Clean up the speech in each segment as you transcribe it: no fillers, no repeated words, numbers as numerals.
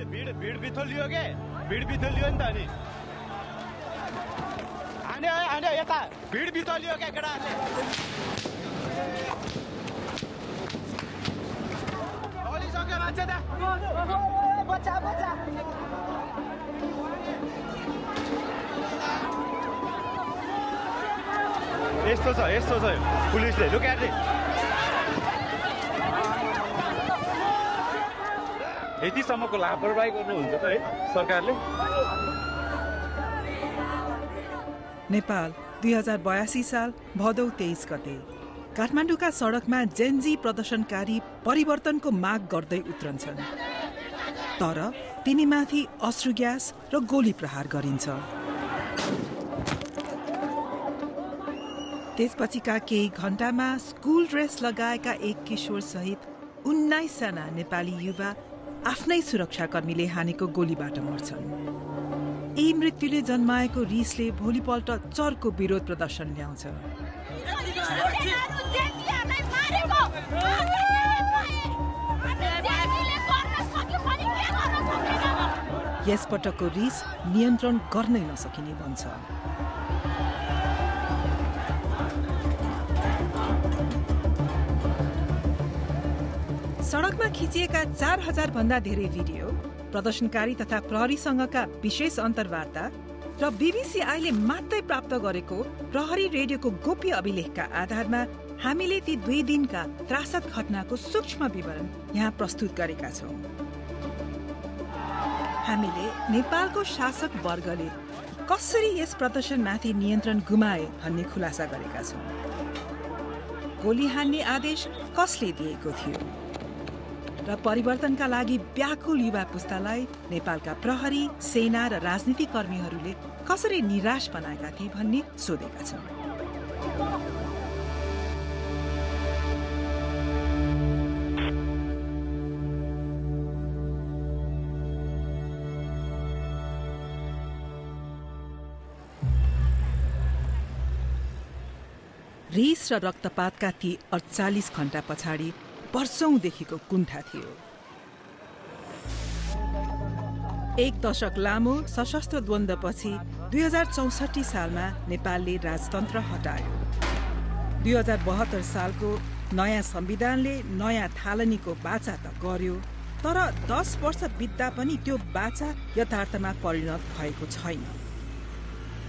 भिड बिथोलियो के भिड बिथोलियो नि त अनि आने यता भिड बिथोलियो के केटाहरूले सक्यो मान्छे त बच्चा यस्तो छ पुलिसले लुक एट दिस यतिसम्मको लापरवाही गर्नुहुन्छ त है सरकारले। नेपाल 2082 साल भदौ 23 गते काठमाडौँका सडकमा जेनजी प्रदर्शनकारी परिवर्तनको माग गर्दै उत्रन्छन्, तर तिनीमाथि अश्रु ग्यास र गोली प्रहार गरिन्छ। त्यसपछिका केही घण्टामा स्कुल ड्रेस लगाएका एक किशोर सहित 19 जना नेपाली युवा आफ्नै सुरक्षाकर्मीले हानेको गोलीबाट मर्छन्। यी मृत्युले जन्माएको रिसले भोलिपल्ट चर्को विरोध प्रदर्शन ल्याउँछ। यसपटकको रिस नियन्त्रण गर्नै नसकिने बन्छ। सडकमा खिचिएका 4000 भन्दा धेरै भिडियो, प्रदर्शनकारी तथा प्रहरीसँगका विशेष अन्तर्वार्ता र बीबीसीआईले मात्रै प्राप्त गरेको प्रहरी रेडियोको गोप्य अभिलेखका आधारमा हामीले ती 2 दिनका त्रासद घटनाको सूक्ष्म विवरण यहाँ प्रस्तुत गरेका छौं। हामीले नेपालको शासक वर्गले कसरी यस प्रदर्शनमाथि नियन्त्रण गुमाए भन्ने खुलासा गरेका छौं। गोली हान्ने आदेश कसले दिएको थियो र परिवर्तनका लागि व्याकुल युवा पुस्तालाई नेपालका प्रहरी, सेना र राजनीतिक कर्मीहरूले कसरी निराश बनाएका थिए भन्ने सोधेका छौं। रिस र रक्तपातका ती 48 घण्टा पछाडि वर्षौंदेखिको कुण्ठा थियो। 1 दशक लामो सशस्त्र द्वन्द्वपछि 2064 सालमा नेपालले राजतन्त्र हटायो। 2072 सालको नयाँ संविधानले नयाँ थालनीको बाचा त गर्यो, तर 10 वर्ष बित्दा पनि त्यो बाचा यथार्थमा परिणत भएको छैन।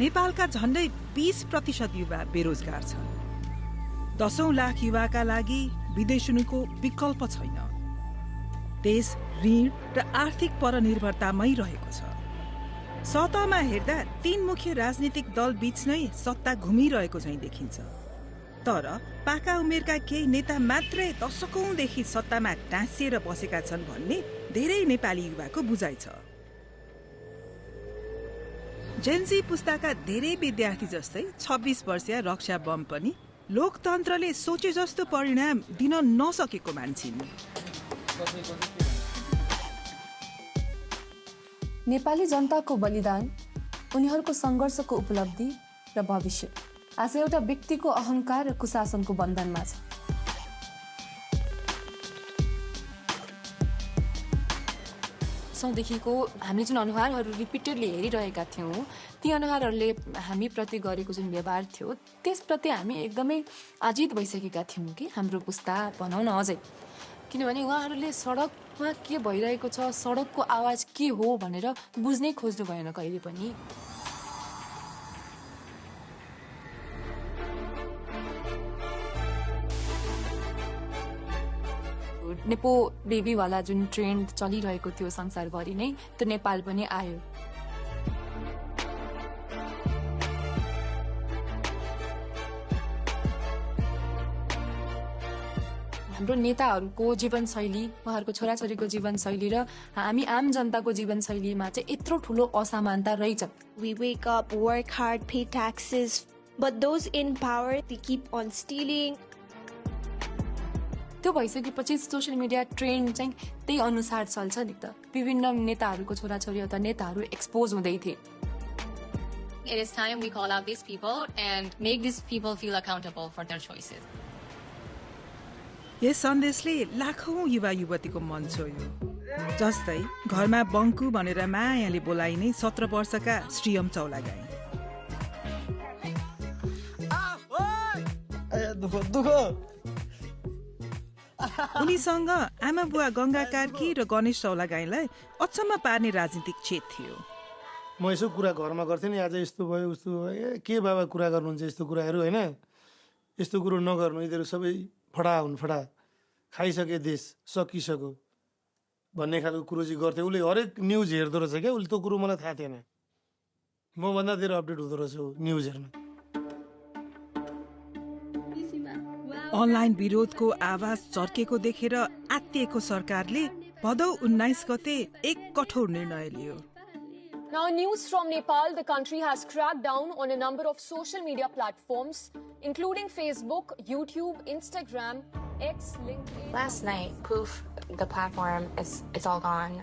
नेपालका झण्डै 20% युवा बेरोजगार छन्। 10 लाख युवाका लागि विदेशनुको विकल्प छैन। देश ऋण र आर्थिक परनिर्भरतामै रहेको छ। सतहमा हेर्दा 3 मुख्य राजनीतिक दल बीच नै सत्ता घुमिरहेको झैं देखिन्छ, तर पाका उमेरका केही नेता मात्रै दशकौंदेखि सत्तामा टाँसिएर बसेका छन् भन्ने धेरै नेपाली युवाको बुझाइ छ। जेनजी पुस्ताका धेरै विद्यार्थी जस्तै 26 वर्षीय रक्षा बम पनि लोकतन्त्रले सोचे जस्तो परिणाम दिन नसकेको मान्छिन्। नेपाली जनताको बलिदान, उनीहरूको संघर्षको उपलब्धि र भविष्य आज एउटा व्यक्तिको अहंकार र कुशासनको बन्धनमा छ। देखिको हामीले जुन अनुहारहरू रिपिटेडली हेरिरहेका थियौँ, ती अनुहारहरूले हामी प्रति गरेको जुन व्यवहार थियो त्यसप्रति हामी एकदमै आजित भइसकेका थियौँ कि हाम्रो पुस्ता भनौँ न अझै, किनभने उहाँहरूले सडकमा के भइरहेको छ, सडकको आवाज के हो भनेर बुझ्नै खोज्नु भएन कहिले पनि। नेपो बेबीवाला जुन ट्रेन्ड चलिरहेको थियो संसारभरि नै, त्यो नेपाल पनि आयो। हाम्रो नेताहरूको जीवनशैली, उहाँहरूको छोराछोरीको जीवनशैली र हामी आम जनताको जीवनशैलीमा चाहिँ यत्रो ठुलो असमानता रहेछ। We wake up, work hard, pay taxes, but those in power, they keep on stealing. त्यो भइसकेपछि सोसियल मिडिया ट्रेन्ड चाहिँ त्यही अनुसार चल्छ नि त। विभिन्न नेताहरूको छोराछोरी अथवा नेताहरू एक्सपोज हुँदै थिए। It is time we call out these people and make these people feel accountable for their choices. यस सन्देशले लाखौं युवा युवतीको मन छोयो। जस्तै घरमा बङ्कु भनेर मायाले बोलाइने 17 वर्षका श्रीयम चौलागाई। उनीसँग आमा बुवा गंगा कार्की र गणेश चौलागाईलाई अचम्म पार्ने राजनीतिक चेत थियो। म यसो कुरा घरमा गर्थेँ नि, आज यस्तो भयो उस्तो भयो, के बाबा कुरा गर्नुहुन्छ यस्तो कुराहरू, होइन यस्तो कुरो नगर्नु, यिनीहरू सबै फडा हुन्, फडा खाइसके देश सकिसक्यो भन्ने खालको कुरो चाहिँ गर्थ्यो। उसले हरेक न्युज हेर्दो रहेछ क्या, उसले त्यो कुरो मलाई थाहा थिएन, मभन्दा धेरै अपडेट हुँदो रहेछ न्युज हेर्न। अनलाइन विरोधको आवाज चर्केको देखेर आत्तिएको सरकारले भदौ 19 गते एक कठोर निर्णय लियो। Now, news from Nepal, the country has cracked down on a number of social media platforms, including Facebook, YouTube, Instagram, X, LinkedIn. Last night, poof, the platform it's all gone.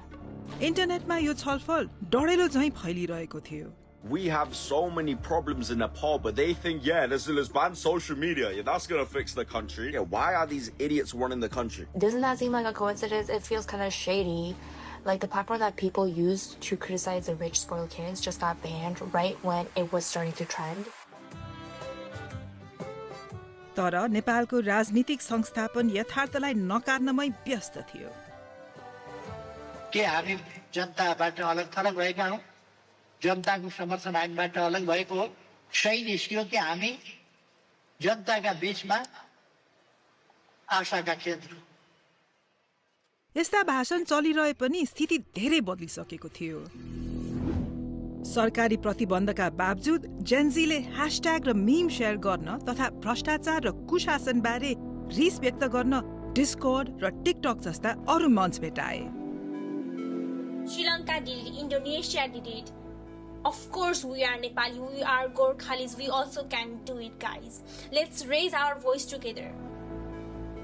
इन्टरनेटमा यो छलफल डढेलो झैं फैलिरहेको थियो। We have so many problems in Nepal, but they think, yeah, let's ban social media. Yeah, that's going to fix the country. Yeah, why are these idiots running the country? Doesn't that seem like a coincidence? It feels kind of shady. Like the platform that people used to criticize the rich spoiled kids just got banned right when it was starting to trend. तर नेपालको राजनीतिक संस्थापन यथार्थलाई नकार्नमै व्यस्त थियो। के हामी जनताबाट अलग थलग भएका हौं? जनताको समर्थन हामीबाट अलग भएको हो? सही निस्क्यो कि हामी जनताका बीचमा आशाका केन्द्र। यस्ता भाषण चलिरहे पनि स्थिति धेरै बदलिसकेको थियो। सरकारी प्रतिबन्धका बावजुद जेनजीले ह्याशट्याग र मीम शेयर गर्न तथा भ्रष्टाचार र कुशासन बारे रिस व्यक्त गर्न डिस्कॉर्ड र टिकटक जस्ता अरू मञ्च भेटाए। Sri did it, Indonesia did it. Of course we are Nepali, we are Gorkhalis, we also can do it, guys. Let's raise our voice together.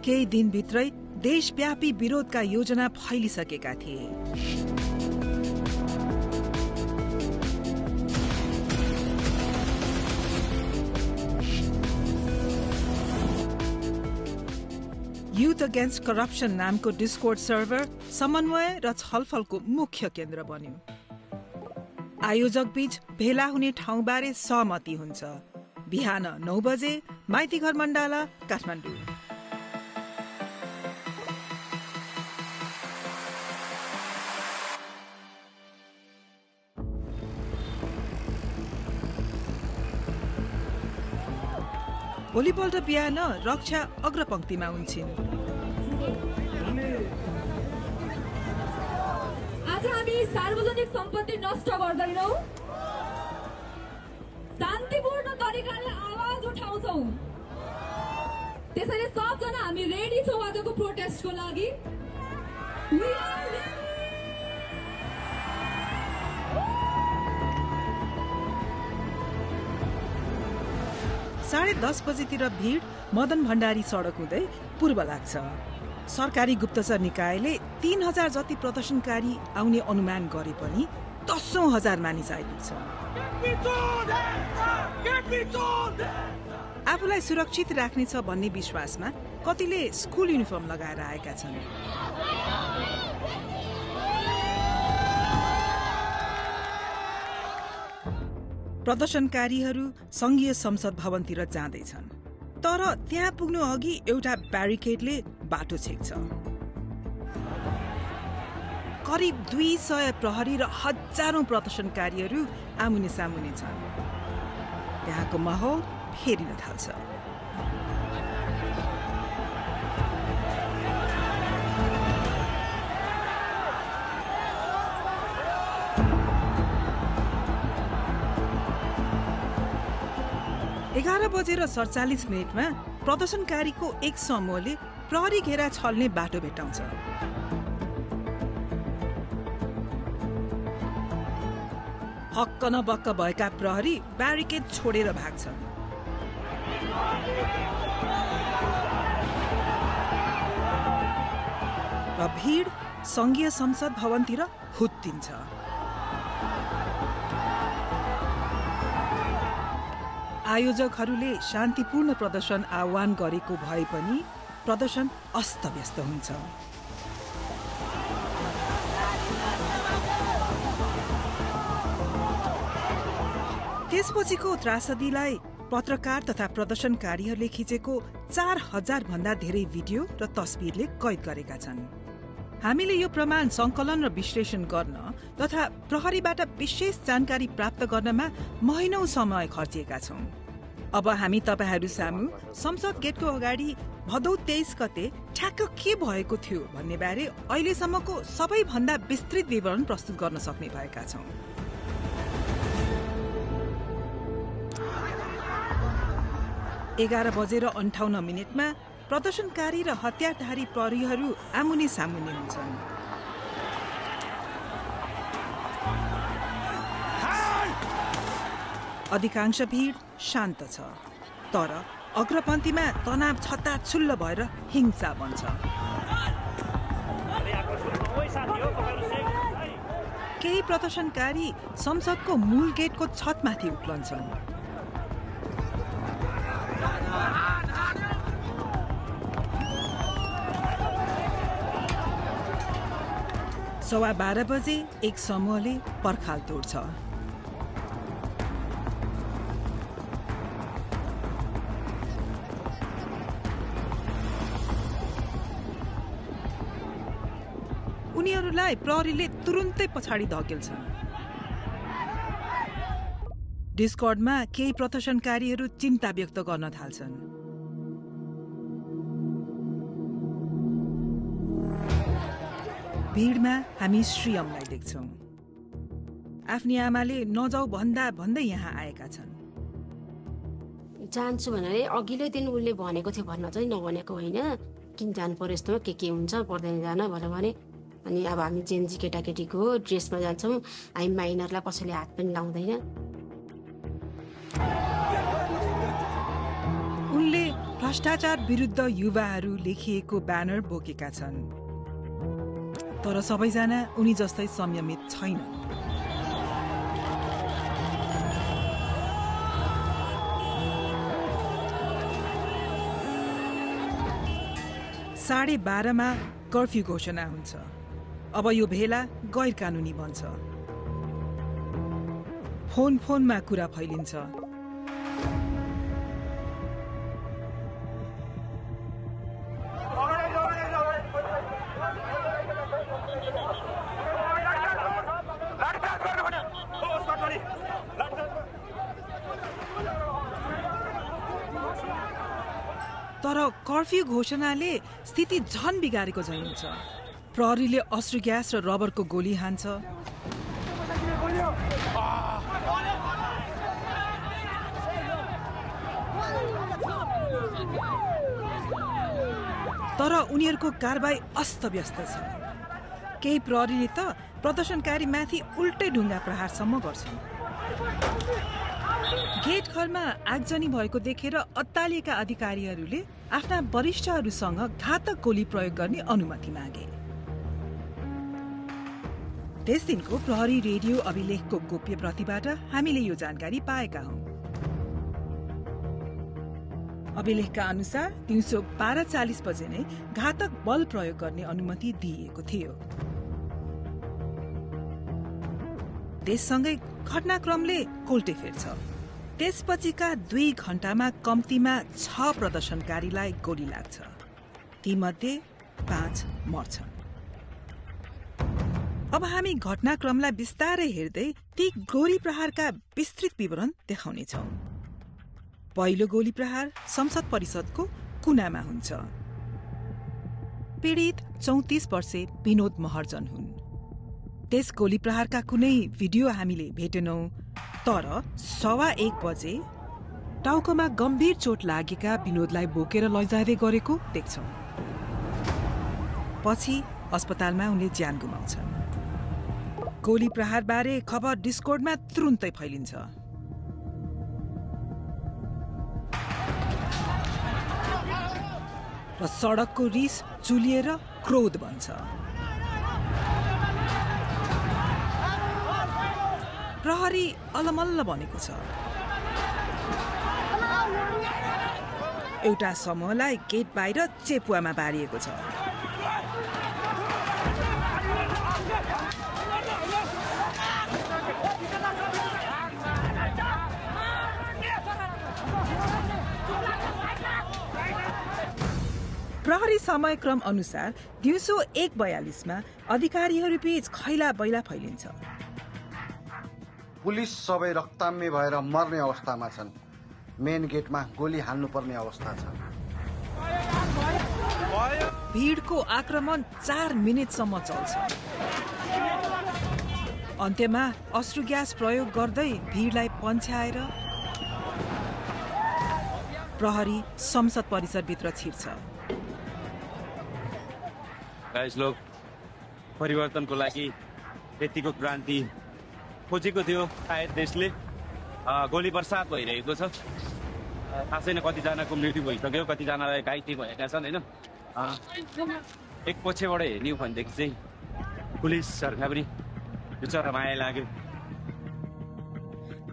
केही दिनभित्रै देशव्यापी विरोधका योजना फैलिसकेका थिए। युथ अगेन्स्ट करप्सन नामको डिस्कॉर्ड सर्भर समन्वय र छलफलको मुख्य केन्द्र बन्यो। आयोजक बीच भेला हुने ठाउँबारे सहमति हुन्छ। बिहान 9 बजे माइतीघर मण्डाला, काठमाडौँ। भोलिपल्ट बिहान रक्षा अग्रपंक्तिमा हुन्छन्। आज हामी सार्वजनिक सम्पत्ति नष्ट गर्दैनौं, शान्तिपूर्ण तरिकाले आवाज उठाउँछौं। त्यसैले सबजना हामी रेडी छौं आजको प्रोटेस्टको लागि। We are ready. 10:30 बजेतिर भीड मदन भण्डारी सडक हुँदै पूर्व लाग्छ। सरकारी गुप्तचर निकायले 3000 जति प्रदर्शनकारी आउने अनुमान गरे पनि 10,000 मानिस आइपुग्छ। आफूलाई सुरक्षित राख्नेछ भन्ने विश्वासमा कतिले स्कुल युनिफर्म लगाएर आएका छन्। प्रदर्शनकारीहरू संघीय संसद भवनतिर जाँदैछन्, तर त्यहाँ पुग्नु अघि एउटा ब्यारिकेडले बाटो छेक्छ। करिब 200 प्रहरी र हजारौं प्रदर्शनकारीहरू आमुने सामुने छन्। त्यहाँको माहौल फेरिन थाल्छ। एघार बजेर 47 मिनटमा प्रदर्शनकारीको एक समूहले प्रहरी घेरा छल्ने बाटो भेटाउँछ। हक्क नबक्क भएका प्रहरी ब्यारिकेड छोडेर भाग्छन्। र भीड संघीय संसद भवनतिर हुत्तिन्छ। आयोजकहरूले शान्तिपूर्ण प्रदर्शन आह्वान गरेको भए पनि प्रदर्शन अस्तव्यस्त हुन्छ। त्यसपछिको त्रासदीलाई पत्रकार तथा प्रदर्शनकारीहरूले खिचेको 4000 भन्दा धेरै भिडियो र तस्बिरले कैद गरेका छन्। हामीले यो प्रमाण संकलन र विश्लेषण गर्न तथा प्रहरीबाट विशेष जानकारी प्राप्त गर्नमा महिनौं समय खर्चिएका छौं। अब हामी तपाईहरू सामु संसद गेटको अगाडि भदौ 23 गते ठ्याक्क के भएको थियो भन्ने बारे अहिलेसम्मको सबैभन्दा विस्तृत विवरण प्रस्तुत गर्न सक्ने भएका छौं। 11:58 प्रदर्शनकारी र हतियारधारी प्रहरीहरू आमुने सामुने हुन्छन्। अधिकांश भीड शान्त छ, तर अग्रपन्थीमा तनाव छत्ताछुल्ल भएर हिंसा बन्छ। केही प्रदर्शनकारी संसदको मूल गेटको छतमाथि उक्लन्छन्। सवा 12 बजे एक समूहले पर्खाल तोड्छ। उनीहरूलाई प्रहरीले तुरुन्तै पछाडि धकेल्छन्। डिस्कर्डमा केही प्रदर्शनकारीहरू चिन्ता व्यक्त गर्न थाल्छन्। भीडमा हामी श्रीयमलाई देख्छौं। आफ्नी आमाले नजाऊ भन्दा भन्दै यहाँ आएका छन्। जान्छु भनेर अघिल्लो दिन उसले भनेको थियो, भन्न चाहिँ नभनेको होइन। किन जानु पर्यो, यस्तोमा के हुन्छ, पर्दैन जान भने। अनि अब हामी जेन्जी केटाकेटीको ड्रेसमा जान्छौँ, हामी माइनरलाई कसैले हात पनि लाउँदैन। उनले भ्रष्टाचार विरुद्ध युवाहरू लेखिएको ब्यानर बोकेका छन्, तर सबैजना उनी जस्तै संयमित छैनन्। साढे 12 कर्फ्यू घोषणा हुन्छ। अब यो भेला गैर कानूनी बन्छ। फोनमा कुरा फैलिन्छ। तर कर्फ्यू घोषणाले स्थिति झन बिगारेको झैं हुन्छ। प्रहरीले अश्रु ग्यास र रबरको गोली हान्छ। तर उनीहरूको कारबाही अस्तव्यस्त छ। केही प्रहरीले त प्रदर्शनकारी माथि उल्टै ढुङ्गा प्रहारसम्म गर्छन्। गेट घरमा आगजनी भएको देखेर अत्तालिएका अधिकारीहरूले आफ्ना वरिष्ठहरूसँग घातक गोली प्रयोग गर्ने अनुमति मागे। त्यस दिनको प्रहरी रेडियो अभिलेखको गोप्य प्रतिबाट हामीले यो जानकारी पाएका हौं। अभिलेखका अनुसार दिउँसो 12:40 बजे नै घातक बल प्रयोग गर्ने अनुमति दिइएको थियो। त्यससँगै घटनाक्रमले कोल्टे फेर्छ। त्यसपछिका 2 घण्टामा कम्तीमा 6 प्रदर्शनकारीलाई गोली लाग्छ। तीमध्ये 5 मर्छन्। अब हामी घटनाक्रमलाई बिस्तारै हेर्दै ती गोली प्रहारका विस्तृत विवरण देखाउनेछौं। पहिलो गोली प्रहार संसद परिषदको कुनामा हुन्छ। पीडित 34 वर्षे विनोद महर्जन हुन्। त्यस गोली प्रहारका कुनै भिडियो हामीले भेटेनौं, तर 1:15 बजे टाउकोमा गम्भीर चोट लागेका विनोदलाई बोकेर लैजाँदै गरेको देख्छौं। पछि अस्पतालमा उनले ज्यान गुमाउँछन्। गोली प्रहारबारे खबर डिस्कोर्डमा तुरुन्तै फैलिन्छ। र सडकको रिस चुलिएर क्रोध बन्छ। प्रहरी अलमल्ल बनेको छ। एउटा समूहलाई गेट बाहिर चेपुवामा बारिएको छ। समयक्रम अनुसार दिउँसो 1:42 अधिकारीहरूबीच खैला बैला फैलिन्छ। पुलिस सबै रक्ताम्य भएर मर्ने अवस्थामा छन्। मेन गेटमा गोली हान्नुपर्ने अवस्था छ। भीडको आक्रमण 4 मिनेटसम्म चल्छ। अन्त्यमा अश्रु ग्यास प्रयोग गर्दै भीडलाई पन्छ्याएर प्रहरी संसद परिसरभित्र छिर्छ। गाइस लोग परिवर्तनको लागि यतिको क्रान्ति खोजेको थियो सायद देशले। गोली बर्सात भइरहेको छ। थाहा छैन कतिजनाको मृत्यु भइसक्यो, कतिजनालाई घाइते भएका छन् होइन। एक पछिबाट हेर्ने हो भनेदेखि चाहिँ पुलिसहरूलाई पनि बिचरा माया लाग्यो।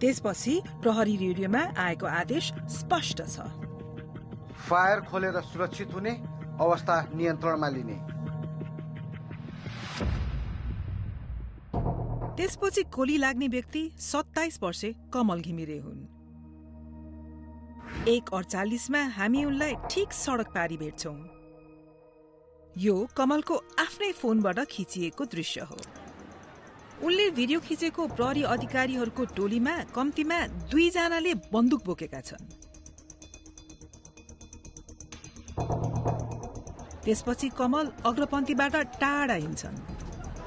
त्यसपछि प्रहरी रेडियोमा आएको आदेश स्पष्ट छ। फायर खोलेर सुरक्षित हुने, अवस्था नियन्त्रणमा लिने। त्यसपछि गोली लाग्ने व्यक्ति 27 वर्षे कमल घिमिरे हुन्। 1:48 हामी उनलाई ठिक सडक पारी भेट्छौं। यो कमलको आफ्नै फोनबाट खिचिएको दृश्य हो। उनले भिडियो खिचेको प्रहरी अधिकारीहरूको टोलीमा कम्तीमा 2 जनाले बन्दुक बोकेका छन्। त्यसपछि कमल अग्रपन्थीबाट टाढा हिँड्छन्।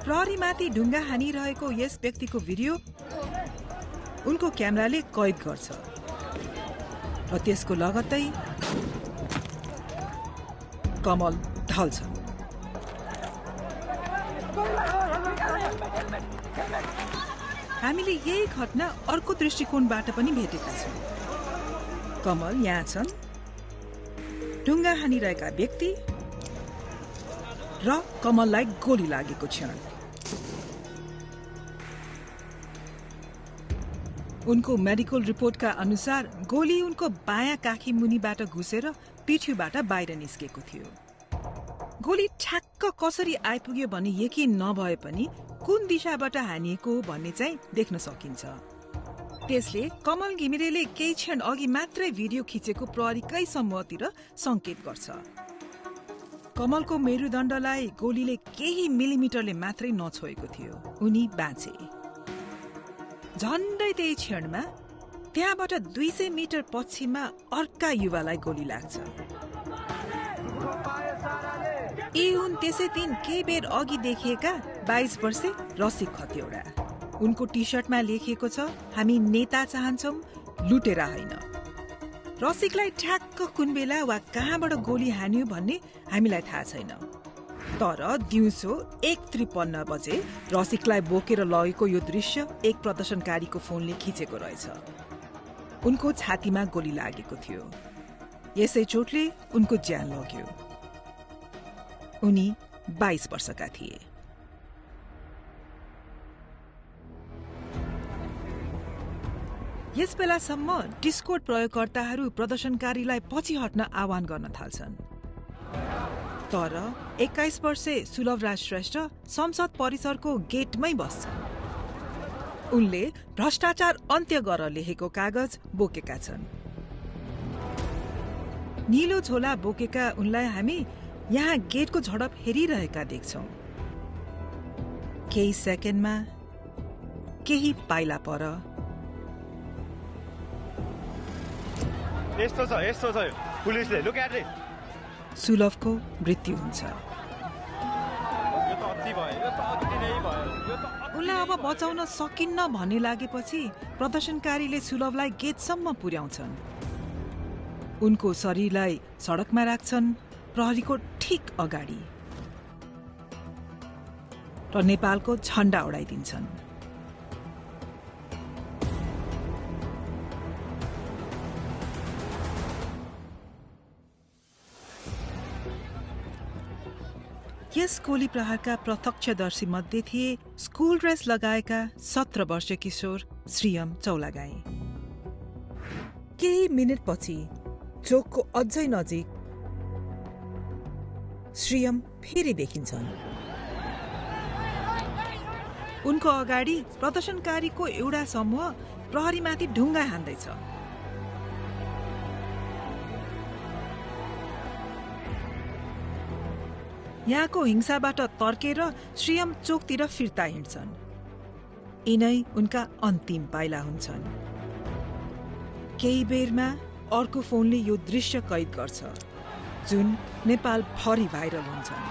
प्रहरीमाथि ढुङ्गा हानिरहेको यस व्यक्तिको भिडियो उनको क्यामेराले कैद गर्छ र त्यसको लगत्तै कमल ढल्छन्। हामीले यही घटना अर्को दृष्टिकोणबाट पनि भेटेका छौं। कमल यहाँ छन्, ढुङ्गा हानिरहेका व्यक्ति र कमललाई गोली लागेको क्षण। उनको मेडिकल रिपोर्टका अनुसार गोली उनको बायाँ काखी मुनिबाट घुसेर पिठ्यूबाट बाहिर निस्केको थियो। गोली ठ्याक्क कसरी आइपुग्यो भन्ने यकिन नभए पनि कुन दिशाबाट हानिएको हो भन्ने चाहिँ देख्न सकिन्छ। त्यसले कमल घिमिरेले केही क्षण अघि मात्रै भिडियो खिचेको प्रहरीकै समूहतिर संकेत गर्छ। कमलको मेरुदण्डलाई गोलीले केही मिलिमिटरले मात्रै नछोएको थियो। उनी बाँचे। झन्डै त्यही क्षणमा त्यहाँबाट 200 मिटर पश्चिममा अर्का युवालाई गोली लाग्छ। यी हुन् त्यसै दिन केही बेर अघि देखिएका 22 वर्षे रसिक खतिवडा। उनको टी सर्टमा लेखिएको छ, हामी नेता चाहन्छौं, लुटेरा होइन। रसिकलाई ठ्याक्क कुन बेला वा कहाँबाट गोली हान्यो भन्ने हामीलाई थाहा छैन। तर दिउँसो 1:53 बजे रसिकलाई बोकेर लगेको यो दृश्य एक प्रदर्शनकारीको फोनले खिचेको रहेछ। उनको छातीमा गोली लागेको थियो। यसै चोटले उनको ज्यान लग्यो। उनी 22 वर्षका थिए। यस बेलासम्म डिस्कोड प्रयोगकर्ताहरू प्रदर्शनकारीलाई पछि हट्न आह्वान गर्न थाल्छन्। तर 21 वर्षे सुलभराज श्रेष्ठ संसद परिसरको गेटमै बस्छन्। उनले भ्रष्टाचार अन्त्य गर लेखेको कागज बोकेका छन्। नीलो झोला बोकेका उनलाई हामी यहाँ गेटको झडप हेरिरहेका देख्छौं। केही सेकेन्डमा केही पाइला पर यस्तो छ पुलिसले लुक एट इट। सुलभको मृत्यु हुन्छ। उनलाई अब बचाउन सकिन्न भन्ने लागेपछि प्रदर्शनकारीले सुलभलाई गेटसम्म पुर्याउँछन्। उनको शरीरलाई सडकमा राख्छन्, प्रहरीको ठिक अगाडि, र नेपालको झण्डा उडाइदिन्छन्। यस गोली प्रहारका प्रत्यक्षदर्शी मध्ये थिए स्कुल ड्रेस लगाएका 17 वर्षीय किशोर श्रीयम चौलागाई। केही मिनेटपछि चोकको अझै नजिक श्रीयम फेरि देखिन्छन्। उनको अगाडि प्रदर्शनकारीको एउटा समूह प्रहरीमाथि ढुङ्गा हान्दैछ। यहाँको हिंसाबाट तर्केर श्रीयम चोकतिर फिर्ता हिँड्छन्। यिनै उनका अन्तिम पाइला हुन्छन्। केही बेरमा अर्को फोनले यो दृश्य कैद गर्छ, जुन नेपाल भरि भाइरल हुन्छन्।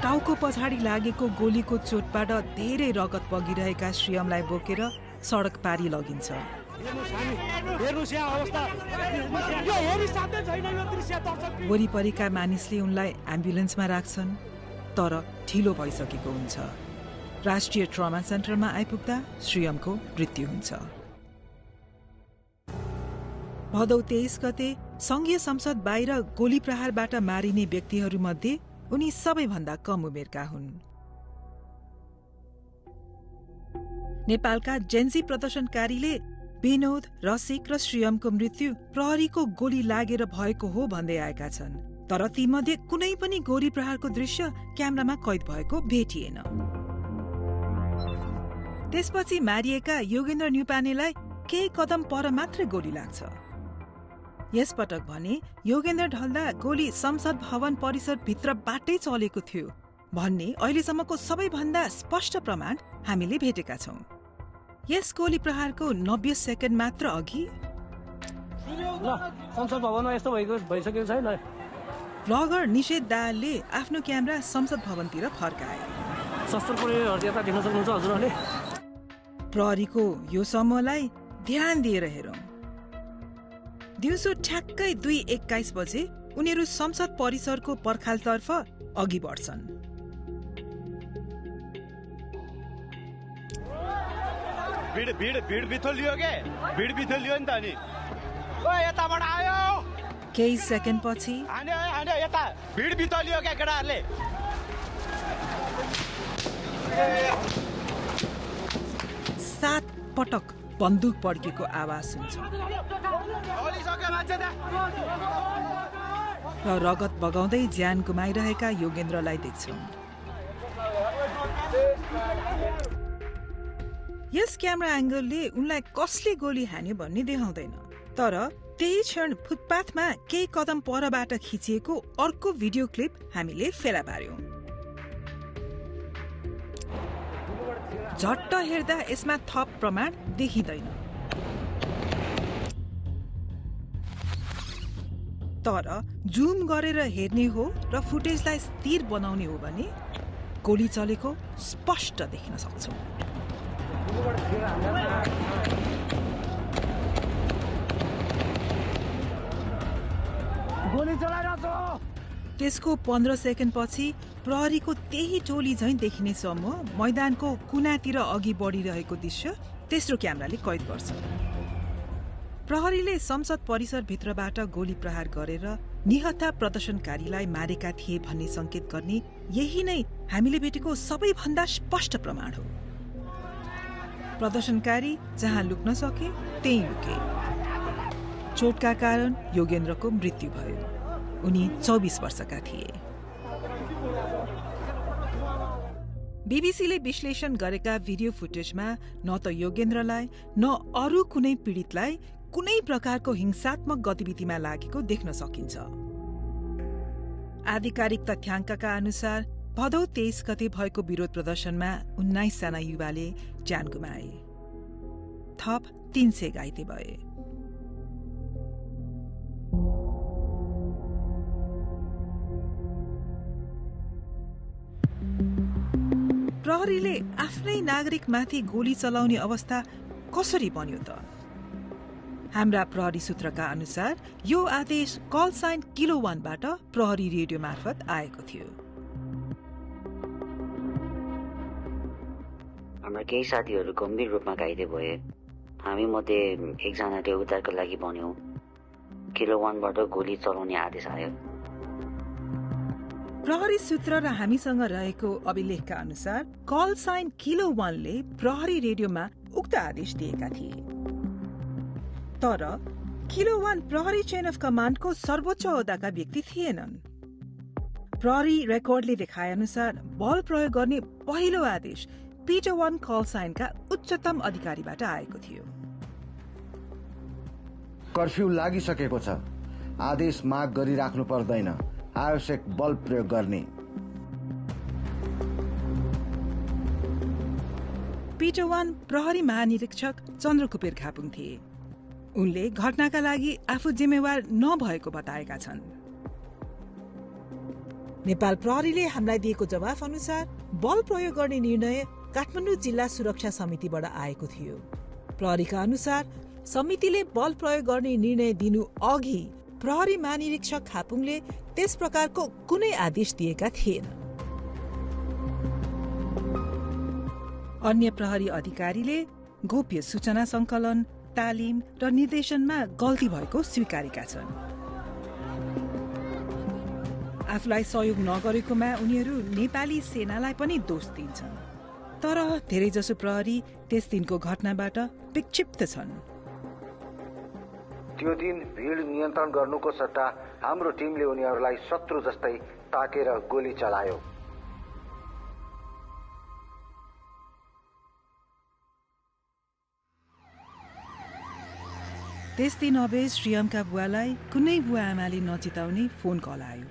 टाउको पछाडि लागेको गोलीको चोटबाट धेरै रगत बगिरहेका श्रीयमलाई बोकेर सडक पारी लगिन्छ। वरिपरिका मानिसले उनलाई एम्बुलेन्समा राख्छन्, तर ढिलो भइसकेको हुन्छ। राष्ट्रिय ट्रमा सेन्टरमा आइपुग्दा श्रीयमको मृत्यु हुन्छ। भदौ 23 गते संघीय संसद बाहिर गोली प्रहारबाट मारिने व्यक्तिहरूमध्ये उनी सबैभन्दा कम उमेरका हुन्। नेपालका जेन्जी प्रदर्शनकारीले विनोद, रसिक र श्रीयमको मृत्यु प्रहरीको गोली लागेर भएको हो भन्दै आएका छन्, तर तीमध्ये कुनै पनि गोली प्रहारको दृश्य क्यामेरामा कैद भएको भेटिएन। त्यसपछि मारिएका योगेन्द्र न्युपानेलाई केही कदम पर मात्रै गोली लाग्छ। यसपटक भने योगेन्द्र ढल्दा गोली संसद भवन परिसर भित्रबाटै चलेको थियो भन्ने अहिलेसम्मको सबैभन्दा स्पष्ट प्रमाण हामीले भेटेका छौं। यस गोली प्रहारको 90 सेकेन्ड मात्र अघि संसद भवनमा यस्तो भइसकेको छैन। ब्लगर निषेध दाहालले आफ्नो क्यामेरा संसद भवनतिर फर्काए। शस्त्र प्रयोगहरू यता देख्न सक्नुहुन्छ हजुरहरूले। प्रहरीको यो समूहलाई ध्यान दिएर हेरौं। दिउँसो ठ्याक्कै 2:21 बजे उनीहरू संसद परिसरको पर्खालतर्फ अघि बढ्छन्। केही सेकेन्ड पछि 7 पटक बन्दुक पड्केको आवाज हुन्छ र रगत बगाउँदै ज्यान गुमाइरहेका योगेन्द्रलाई देख्छौं। यस क्यामेरा एंगलले उनलाई कसले गोली हान्यो भन्ने देखाउँदैन, तर त्यही क्षण फुटपाथमा केही कदम परबाट खिचिएको अर्को भिडियो क्लिप हामीले फेला पार्यौं। झट्ट हेर्दा यसमा थप प्रमाण देखिँदैन, तर जुम गरेर हेर्ने हो र फुटेजलाई स्थिर बनाउने हो भने गोली चलेको स्पष्ट देख्न सक्छौं। त्यसको 15 सेकेन्ड पछि प्रहरीको त्यही टोली झैं देखिने समूह मैदानको कुनातिर अघि बढिरहेको दृश्य तेस्रो क्यामेराले कैद गर्छ। प्रहरीले संसद परिसर भित्रबाट गोली प्रहार गरेर निहत्था प्रदर्शनकारीलाई मारेका थिए भन्ने संकेत गर्ने यही नै हामीले भेटेको सबैभन्दा स्पष्ट प्रमाण हो। प्रदर्शनकारी जहाँ लुक्न सके त्यही लुके। चोटका कारण योगेन्द्रको मृत्यु भयो। उनी 24 वर्षका थिए। बीबीसीले विश्लेषण गरेका भिडियो फुटेजमा न त योगेन्द्रलाई न अरू कुनै पीडितलाई कुनै प्रकारको हिंसात्मक गतिविधिमा लागेको देख्न सकिन्छ। आधिकारिक तथ्याङ्कका अनुसार भदौ 23 गते भएको विरोध प्रदर्शनमा 19 जना युवाले ज्यान गुमाए। थप 300 घाइते भए। प्रहरीले आफ्नै नागरिकमाथि गोली चलाउने अवस्था कसरी बन्यो त? हाम्रा प्रहरी सूत्रका अनुसार यो आदेश कल साइन किलो 1 बाट प्रहरी रेडियो मार्फत आएको थियो। हाम्रा केही साथीहरू गम्भीर रूपमा घाइते भए। हामी मध्ये एकजनाले उद्धारको लागि भन्यो। किलो 1 बाट गोली चलाउने आदेश आयो। प्रहरी सूत्र र हामीसँग रहेको अभिलेखका अनुसार कल साइन किलो 1 ले प्रहरी रेडियोमा उक्त आदेश दिएका थिए। तर किलो 1 प्रहरी चेन अफ कमान्डको सर्वोच्च ओहदाका व्यक्ति थिएनन्। प्रहरी रेकर्डले देखाए अनुसार बल प्रयोग गर्ने पहिलो आदेश पिटर 1 कल साइनका उच्चतम अधिकारीबाट आएको थियो। कर्फ्यू लागिसकेको छ, आदेश माग गरिराख्नु पर्दैन, आवश्यक बल प्रयोग गर्ने। पिटर 1 प्रहरी महानिरीक्षक चन्द्रकुपेर खापुङ थिए। उनले घटनाका लागि आफू जिम्मेवार नभएको बताएका छन्। नेपाल प्रहरीले हामीलाई दिएको जवाफ अनुसार बल प्रयोग गर्ने निर्णय काठमाडौँ जिल्ला सुरक्षा समितिबाट आएको थियो। प्रहरीका अनुसार समितिले बल प्रयोग गर्ने निर्णय दिनु अघि प्रहरी महानिरीक्षक खापुङले त्यस प्रकारको कुनै आदेश दिएका थिएन। अन्य प्रहरी अधिकारीले गोप्य सूचना संकलन, तालिम र निर्देशनमा गल्ती भएको स्वीकारेका छन्। आफूलाई सहयोग नगरेकोमा उनीहरू नेपाली सेनालाई पनि दोष दिन्छन्। तर धेरैजसो प्रहरी त्यस दिनको घटनाबाट विक्षिप्त छन्। त्यो दिन भिड नियन्त्रण गर्नुको सट्टा हाम्रो टिमले उनीहरूलाई शत्रु जस्तै ताकेर गोली चलायो। त्यस दिन अबेज श्रीयमका बुवालाई कुनै बुवा आमाले नचिताउने फोन कल आयो।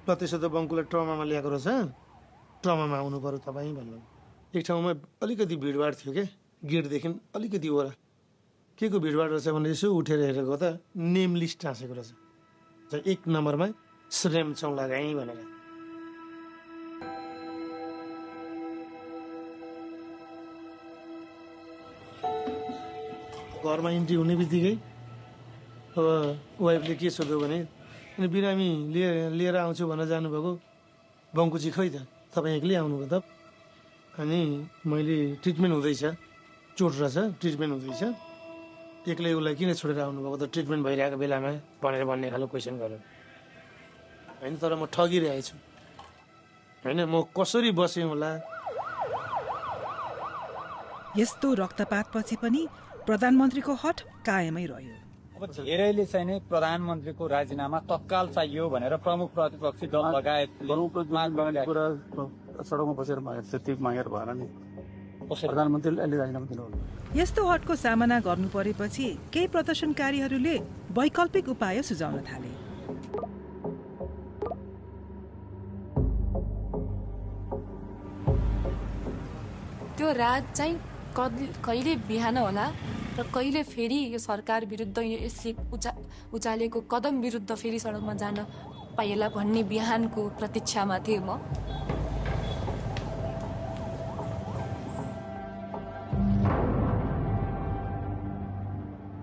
त्यसो त बङ्कुलाई ट्रमामा ल्याएको रहेछ, ट्रमामा आउनु पर्यो तपाईँ भन्नु। एक ठाउँमा अलिकति भिडभाड थियो क्या, गेटदेखि अलिकति ओरा के को भिडभाड रहेछ भने यसो उठेर हेरेको त नेम लिस्ट टाँसेको रहेछ। 1 नम्बरमा श्रेम चौलागाई भनेर। घरमा इन्ट्री हुने बित्तिकै अब वाइफले के सोध्यो भने अनि बिरामी लिएर आउँछु भनेर जानुभएको, बङ्कुची खै त तपाईँ एक्लै आउनुभयो त? अनि मैले ट्रिटमेन्ट हुँदैछ, चोट रहेछ, ट्रिटमेन्ट हुँदैछ, एक्लै उसलाई किन छोडेर आउनुभएको त ट्रिटमेन्ट भइरहेको बेलामा भनेर भन्ने खालको क्वेसन गर्यो होइन। तर म ठगिरहेको छु होइन, म कसरी बसेँ होला। यस्तो रक्तपातपछि पनि प्रधानमन्त्रीको हट कायमै रह्यो। अब धेरैले चाहिँ नै प्रधानमन्त्रीको राजीनामा तत्काल चाहियो भनेर प्रमुख प्रतिपक्षी दल लगायत सडकमा बसेर त्यति मागेर भएन नि, प्रधानमन्त्रीले अहिले राजीनामा दिनुभयो। यस्तो हटको सामना गर्नु परेपछि केही प्रदर्शनकारीहरूले वैकल्पिक उपाय सुझाउन थाले। त्यो रात चाहिँ कहिले बिहान होला र कहिले फेरि यो सरकार विरुद्ध यसले उचालेको कदम विरुद्ध फेरि सडकमा जान पाइएला भन्ने बिहानको प्रतीक्षामा थिएँ म।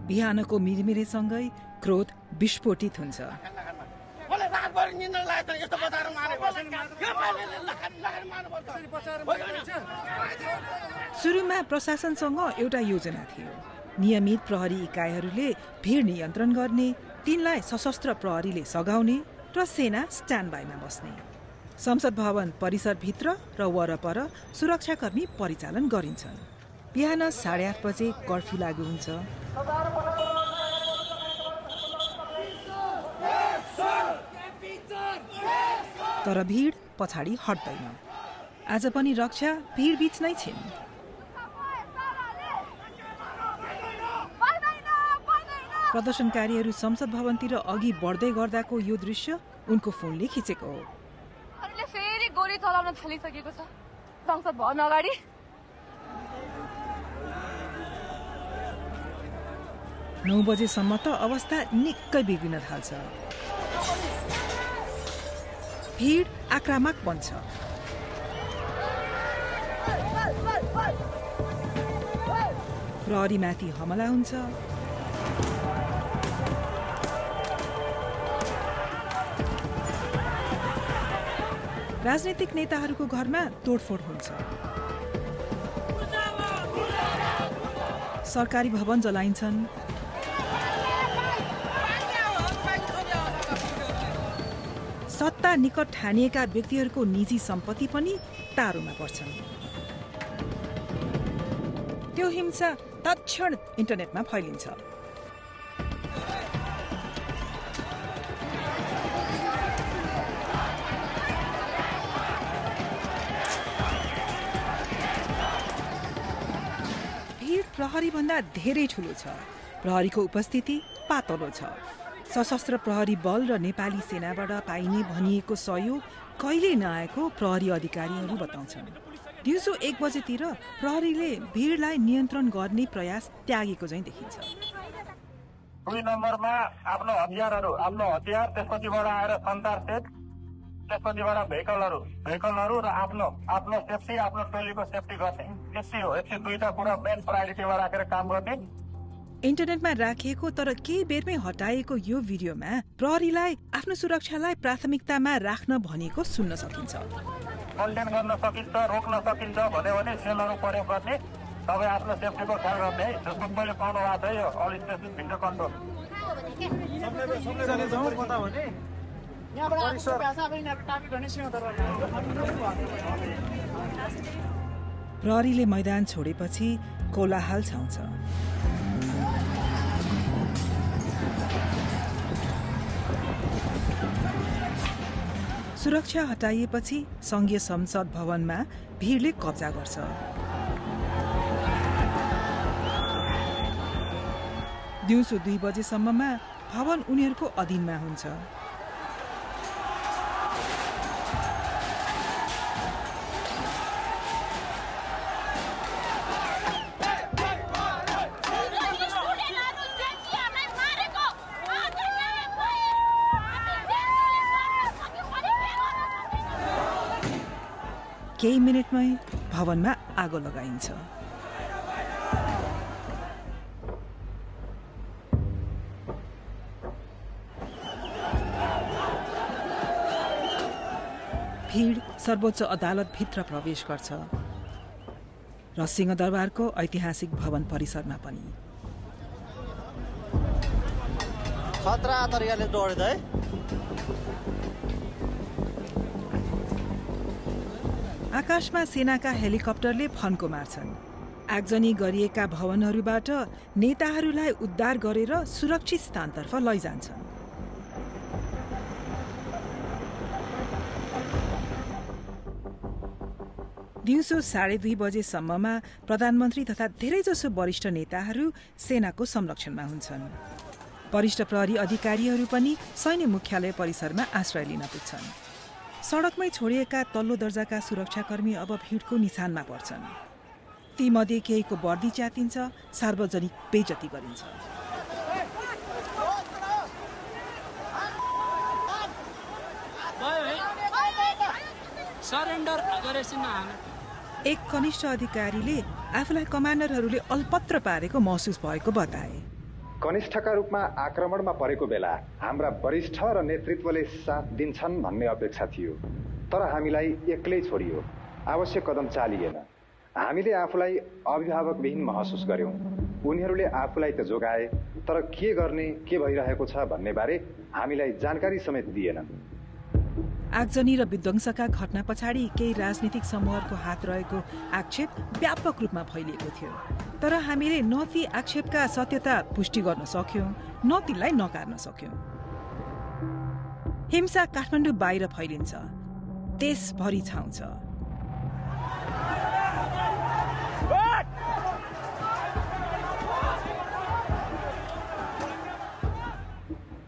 बिहानको मिरमिरेसँगै क्रोध विस्फोटित हुन्छ। सुरुमा प्रशासनसँग एउटा योजना थियो। नियमित प्रहरी इकाइहरूले भिड नियन्त्रण गर्ने, तिनलाई सशस्त्र प्रहरीले सघाउने र सेना स्ट्यान्ड बाईमा बस्ने। संसद भवन परिसरभित्र र वरपर सुरक्षाकर्मी परिचालन गरिन्छन्। बिहान 8:30 बजे कर्फ्यू लागू हुन्छ। तर भिड पछाडि हट्दैन। आज पनि रक्षा भिड बीच नै छिन्। प्रदर्शनकारीहरू संसद भवनतिर अघि बढ्दै गर्दाको यो दृश्य उनको फोनले खिचेको हो। फेरि गोली चलाउन थालिसकेको छ संसद भवन अगाडि। 9 बजेसम्म त अवस्था निकै बिग्रिन थाल्छ। भिड आक्रामक बन्छ। प्रहरीमाथि हमला हुन्छ। राजनीतिक नेताहरूको घरमा तोडफोड हुन्छ। सरकारी भवन जलाइन्छन्। सत्ता निकट ठानिएका व्यक्तिहरूको निजी सम्पत्ति पनि तारोमा पर्छन्। त्यो हिंसा तत्क्षण इन्टरनेटमा फैलिन्छ। प्रहरीभन्दा धेरै ठूलो छ। प्रहरीको उपस्थिति पातलो छ। सशस्त्र प्रहरी बल र नेपाली सेनाबाट पाइने भनिएको सहयोग कहिले नआएको प्रहरी अधिकारीहरू बताउँछन्। दिउँसो 1 बजेतिर प्रहरीले भिडलाई नियन्त्रण गर्ने प्रयास त्यागेको चाहिँ देखिन्छ। 2 नम्बरमा आफ्नो हतियार त्यसपछिबाट आएर सञ्चार सेट, त्यसपछिबाट भेहिकलहरू र आफ्नो सेफ्टी, आफ्नो टोलीको सेफ्टी गर्ने, यति हो। यति दुईटा कुरा मेन प्रायोरिटीमा राखेर काम गर्ने। इन्टरनेटमा राखिएको तर केही बेरमै हटाएको यो भिडियोमा प्रहरीलाई आफ्नो सुरक्षालाई प्राथमिकतामा राख्न भनेको सुन्न सकिन्छ। कन्टेन गर्न सकिन्छ, रोक्न सकिन्छ भन्यो भने सेलहरू प्रयोग गर्ने, सबै आफ्नो सेफ्टीको ख्याल गर्ने। जस्तो मैले पाउनु भएको छ यो अल स्टेसन भिडियो कन्ट्रोल। प्रहरीले मैदान छोडेपछि कोलाहल छाउँछ। सुरक्षा हटाइएपछि संघीय संसद भवनमा भिडले कब्जा गर्छ। दिउँसो 2 बजेसम्ममा भवन उनीहरूको अधीनमा हुन्छ। केही मिनेटमै भवनमा आगो लगाइन्छ। भीड सर्वोच्च अदालतभित्र प्रवेश गर्छ र सिंहदरबारको ऐतिहासिक भवन परिसरमा पनि। खतरा तरिकाले दौड्दै आकाशमा सेनाका हेलिकप्टरले फन्को मार्छन्। आगजनी गरिएका भवनहरूबाट नेताहरूलाई उद्धार गरेर सुरक्षित स्थानतर्फ लैजान्छन्। दिउँसो 2:30 बजेसम्ममा प्रधानमन्त्री तथा धेरैजसो वरिष्ठ नेताहरू सेनाको संरक्षणमा हुन्छन्। वरिष्ठ प्रहरी अधिकारीहरू पनि सैन्य मुख्यालय परिसरमा आश्रय लिन पुग्छन्। सडकमै छोडिएका तल्लो दर्जाका सुरक्षाकर्मी अब भिडको निशानमा पर्छन्। तीमध्ये केहीको वर्दी च्यातिन्छ, सार्वजनिक बेइज्जती गरिन्छ। एक कनिष्ठ अधिकारीले आफूलाई कमान्डरहरूले अल्पत्र पारेको महसुस भएको बताए। कनिष्ठका रूपमा आक्रमणमा परेको बेला हाम्रा वरिष्ठ र नेतृत्वले साथ दिन्छन् भन्ने अपेक्षा थियो, तर हामीलाई एक्लै छोडियो। आवश्यक कदम चालिएन। हामीले आफूलाई अभिभावकविहीन महसुस गर्यौं। उनीहरूले आफूलाई त जोगाए, तर के गर्ने, के भइरहेको छ भन्ने बारे हामीलाई जानकारी समेत दिएनन्। आगजनी र विध्वंसका घटना पछाडि केही राजनीतिक समूहहरूको हात रहेको आक्षेप व्यापक रूपमा फैलिएको थियो, तर हामीले न ती आक्षेपका सत्यता पुष्टि गर्न सक्यौं, न तिनलाई नकार्न सक्यौं। हिंसा काठमाडौँ बाहिर फैलिन्छ, देशभरि छाउँछ।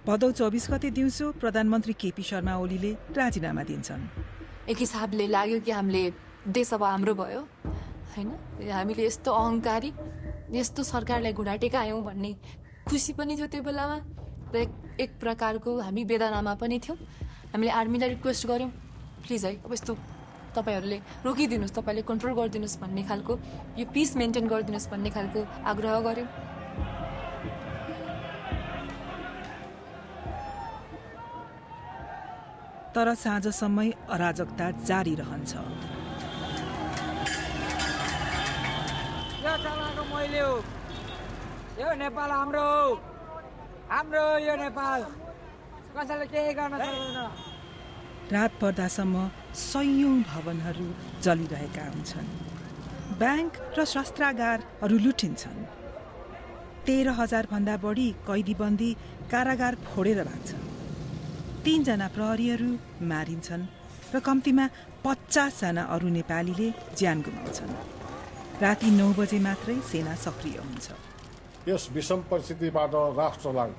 भदौ 24 गते दिउँसो प्रधानमन्त्री केपी शर्मा ओलीले राजीनामा दिन्छन्। एक हिसाबले लाग्यो कि हामीले देश अब हाम्रो भयो हैन, हामीले यस्तो अहंकारी, यस्तो सरकारलाई घुँडा टेकायौं भन्ने खुसी पनि थियो त्यो बेलामा, र एक प्रकारको हामी वेदनामा पनि थियौं। हामीले आर्मीलाई रिक्वेस्ट गर्यौं, प्लिज है अब यस्तो तपाईहरुले रोकिदिनुस्, तपाईले कन्ट्रोल गरिदिनुस् भन्ने खालको, यो पिस मेन्टेन गरिदिनुस् भन्ने खालको आग्रह गर्यौं। तर साँझसम्मै अराजकता जारी रहन्छ। मैले हो, यो नेपाल हाम्रो हो, हाम्रो यो नेपाल, कसैले केही गर्न सक्दैन। रात पर्दासम्म सयौं भवनहरू जलिरहेका हुन्छन्। ब्याङ्क र शस्त्रागारहरू लुटिन्छन्। 13,000 भन्दा बढी कैदीबन्दी कारागार फोडेर भाग्छन्। 3 जना प्रहरीहरू मारिन्छन् र कम्तीमा 50 जना अरू नेपालीले ज्यान गुमाउँछन्। राति 9 बजे मात्रै सेना सक्रिय हुन्छ। यस विषम परिस्थितिबाट राष्ट्रलाई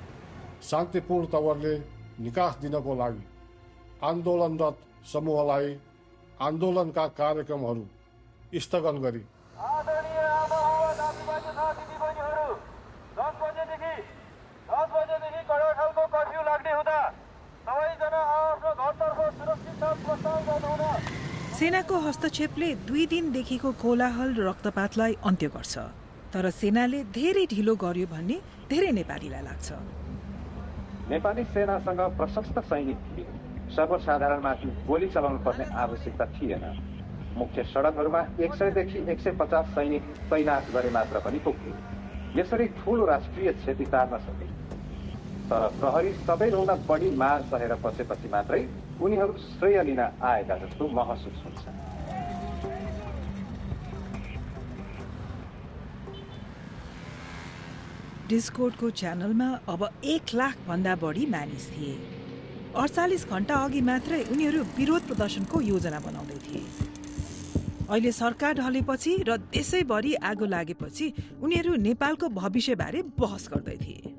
शान्तिपूर्ण तवरले निकास दिनको लागि आन्दोलनरत समूहलाई आन्दोलनका कार्यक्रमहरू स्थगन गरी सेनाको हस्तक्षेपले 2 दिनदेखिको कोलाहल र रक्तपातलाई अन्त्य गर्छ। तर सेनाले धेरै ढिलो गर्यो भन्ने धेरै नेपालीलाई लाग्छ। नेपाली सेनासँग प्रशस्त सैनिक थिए। सर्वसाधारणमाथि गोली चलाउनु पर्ने आवश्यकता थिएन। मुख्य सडकहरूमा 100 देखि 150 सैनिक तैनात गरे मात्र पनि पुग्थ्यो। यसरी ठूलो राष्ट्रिय क्षति टार्न सके। तर प्रहरी सबैभन्दा बढी मार सहेर बसेपछि मात्रै उनीहरू श्रेय लिन आएका जस्तो महसुस हुन्छ। डिस्कोर्डको च्यानलमा अब 1 लाख भन्दा बढी मानिस थिए। 48 घण्टा अघि मात्रै उनीहरू विरोध प्रदर्शनको योजना बनाउँदै थिए। अहिले सरकार ढलेपछि र देशैभरि आगो लागेपछि उनीहरू नेपालको भविष्यबारे बहस गर्दै थिए।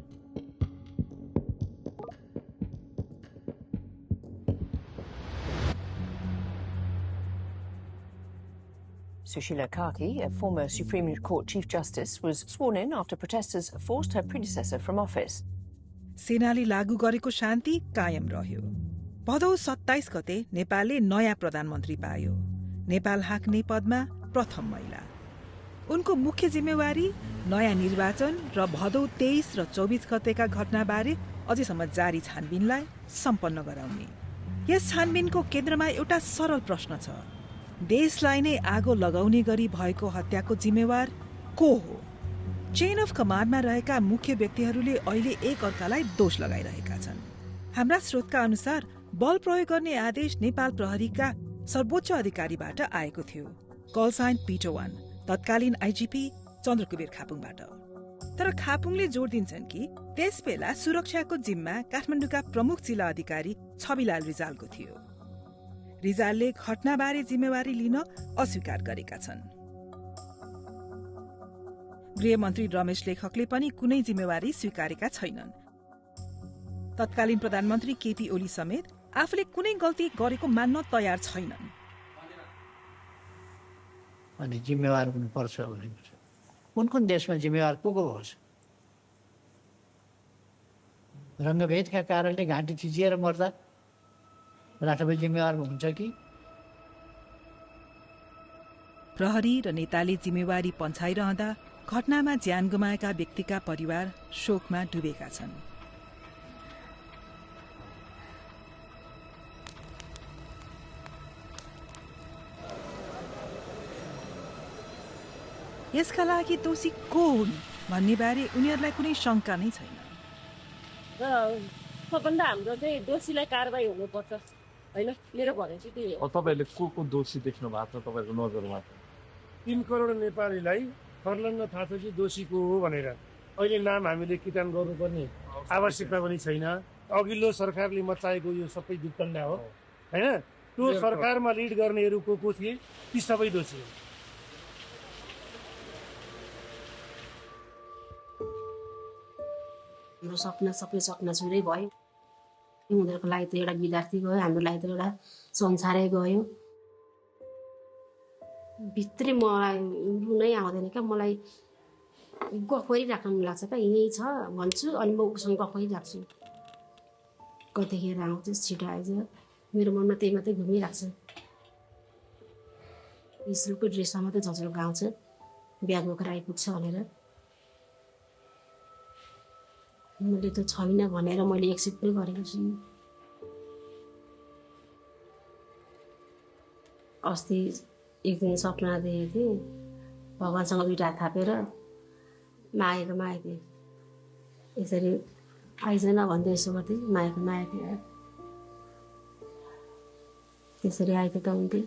Sushila Karki, a former Supreme Court Chief Justice, was sworn in after protesters forced her predecessor from office. सेनाले लागू गरेको शान्ति कायम रह्यो। भदौ 27 गते नेपालले नयाँ प्रधानमन्त्री पायो। नेपाल हाँक्ने पदमा प्रथम महिला। उनको मुख्य जिम्मेवारी नयाँ निर्वाचन र भदौ 23 र 24 गतेका घटनाबारे अझैसम्म जारी छानबिनलाई सम्पन्न गराउने। यस छानबिनको केन्द्रमा एउटा सरल प्रश्न छ। देशलाई नै आगो लगाउने गरी भएको हत्याको जिम्मेवार को हो? चेन अफ कमान्डमा रहेका मुख्य व्यक्तिहरूले अहिले एक अर्कालाई दोष लगाइरहेका छन्। हाम्रा स्रोतका अनुसार बल प्रयोग गर्ने आदेश नेपाल प्रहरीका सर्वोच्च अधिकारीबाट आएको थियो। कल साइन पिटो 1, तत्कालीन आइजिपी चन्द्रकुबेर खापुङबाट। तर खापुङले जोड दिन्छन् कि त्यसबेला सुरक्षाको जिम्मा काठमाडौँका प्रमुख जिल्ला अधिकारी छविलाल रिजालको थियो। रिजालले घटनाबारे जिम्मेवारी लिन अस्वीकार गरेका छन्। गृहमन्त्री रमेश लेखकले पनि कुनै जिम्मेवारी स्वीकारेका छैनन्। तत्कालीन प्रधानमन्त्री केपी ओली समेत आफूले कुनै गल्ती गरेको मान्न तयार छैनन्। अनि जिम्मेवार हुनुपर्छ भने कुन देशमा जिम्मेवार को होस्? रङ्गभेदका कारणले घाँटी थिचिएर मर्दा राष्ट्रपति जिम्मेवार हुन्छ कि? प्रहरी र नेताले जिम्मेवारी पन्छाइरहँदा घटनामा ज्यान गुमाएका व्यक्तिका परिवार शोकमा डुबेका छन्। यसका लागि दोषी को हुन् भन्ने बारे उनीहरूलाई कुनै शङ्का नै छैन। सबभन्दा हाम्रो चाहिँ दोषीलाई कारबाही हुनुपर्छ होइन, मेरो भनाइ चाहिँ त्यही हो। तपाईँले को दोषी देख्नु भएको छ तपाईँको नजरमा? 3 करोड नेपालीलाई फर्लङ्ग थाहा छ कि दोषी को हो भनेर अहिले नाम हामीले किटान गर्नुपर्ने आवश्यकता पनि छैन। अघिल्लो सरकारले मचाएको यो सबै वितण्डा हो होइन। त्यो सरकारमा लिड गर्नेहरू को थिए ती सबै दोषी हो। हाम्रो सपना सबै सपना छुरै भयो। उनीहरूको लागि त एउटा विद्यार्थी गयो, हाम्रो लागि त एउटा संसारै गयो। भित्री मलाई रुनै आउँदैन क्या, मलाई गफ गरिराख्न मन लाग्छ क्या। यहीँ छ भन्छु अनि म उसँग गफ गरिराख्छु। कतिखेर आउँछ छिटो आइज, मेरो मनमा त्यही मात्रै घुमिरहेको छ। स्कुलको ड्रेसमा मात्रै झन्झल्को आउँछ, ब्याग बोकेर आइपुग्छ भनेर। मैले त छैन भनेर मैले एक्सेप्ट पनि गरेको छु। अस्ति एक दिन सपना देखेको थिएँ, भगवान्सँग दुईटा हात थापेर मागेको थिएँ। यसरी आइजन भन्दै यसो गर्थेँ, मागेको थिएँ। त्यसरी आएको त हुन्थ्यो।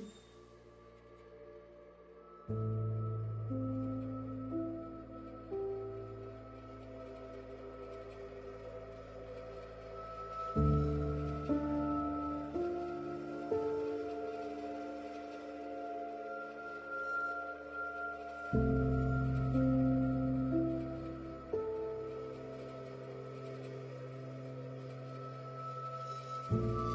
थियो।